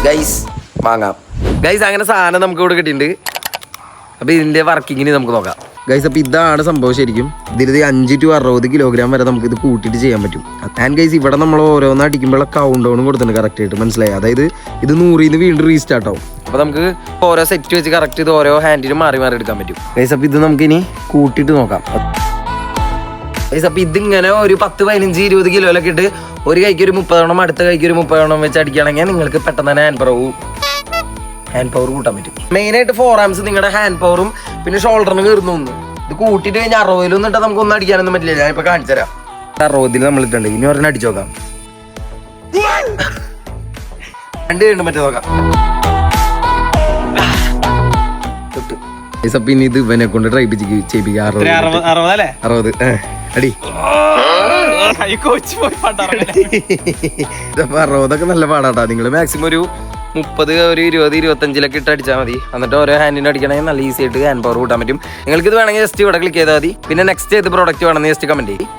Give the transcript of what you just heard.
Guys വാങ്ങാം. Guys അങ്ങനെ സാധനം നമുക്ക് ഇവിടെ കിട്ടിയിട്ടുണ്ട്. അപ്പോൾ ഇതിൻ്റെ വർക്കിങ്ങിന് നമുക്ക് നോക്കാം ഗൈസ്. അപ്പോൾ ഇതാണ് സംഭവം. ശരിക്കും ഇതിൽ 5 to 60 കിലോഗ്രാം വരെ നമുക്ക് ഇത് കൂട്ടിയിട്ട് ചെയ്യാൻ പറ്റും. ആൻഡ് ഗൈസ് ഇവിടെ നമ്മൾ ഓരോന്ന് അടിക്കുമ്പോഴുള്ള കൗണ്ട് ഡൗൺ കൊടുത്തിട്ടുണ്ട് കറക്റ്റായിട്ട്, മനസ്സിലായി? അതായത് ഇത് 100-ന്ന് വീണ്ടും റീസ്റ്റാർട്ട് ആവും. അപ്പോൾ നമുക്ക് ഓരോ സെറ്റ് വെച്ച് കറക്റ്റ് ഇത് ഓരോ ഹാൻഡിലും മാറി മാറി എടുക്കാൻ പറ്റും ഗൈസ്. അപ്പോൾ ഇത് നമുക്കിനി കൂട്ടിയിട്ട് നോക്കാം ഗൈസ്. അപ്പോൾ ഇതിങ്ങനെ ഒരു 10, 15, 20 കിലോയിലൊക്കെ ഇട്ട് ഒരു കൈക്ക് ഒരു 30 എണ്ണം അടുത്ത കൈക്ക് ഒരു 30 എണ്ണം വെച്ച് അടിക്കുകയാണെങ്കിൽ നിങ്ങൾക്ക് പെട്ടെന്ന് തന്നെ ഹാൻഡ് പവർ കൂട്ടാൻ പറ്റും. മെയിനായിട്ട് 4 ആംസ് നിങ്ങളുടെ ഹാൻഡ് പവറും പിന്നെ ഷോൾഡറിന് കയറുന്നു. ഇത് കൂട്ടിയിട്ട് കഴിഞ്ഞാൽ 60-ലൊന്നും ഇട്ടാൽ നമുക്ക് ഒന്നും അടിക്കാനൊന്നും പറ്റില്ല. ഞാനിപ്പോൾ കാണിച്ചു തരാം. 60-ൽ നമ്മൾ ഇട്ടുണ്ട്. ഇനി ഒരെണ്ണം അടിച്ചു നോക്കാം. 2 കഴിഞ്ഞ മറ്റേ നോക്കാം. പിന്നെ ഇത് ഇവനെ കൊണ്ട് ട്രൈ ചെയ്യിപ്പിക്കാം. 60 അടി. 60ഒക്കെ നല്ല പാടാട്ടാ. നിങ്ങൾ മാക്സിമം ഒരു 30, ഒരു 20, 25 ഇട്ട് അടിച്ചാൽ മതി. എന്നിട്ട് ഓരോ ഹാൻഡിന് അടിക്കണമെങ്കിൽ നല്ല ഈസി ആയിട്ട് ഹാൻഡ് പവർ കൂട്ടാൻ പറ്റും. നിങ്ങൾക്ക് ഇത് വേണമെങ്കിൽ ജസ്റ്റ് ഇവിടെ ക്ലിക്ക് ചെയ്താൽ മതി. പിന്നെ നെക്സ്റ്റ് ഏത് പ്രോഡക്റ്റ് വേണമെന്ന് ജസ്റ്റ് കമന്റ് ചെയ്യും.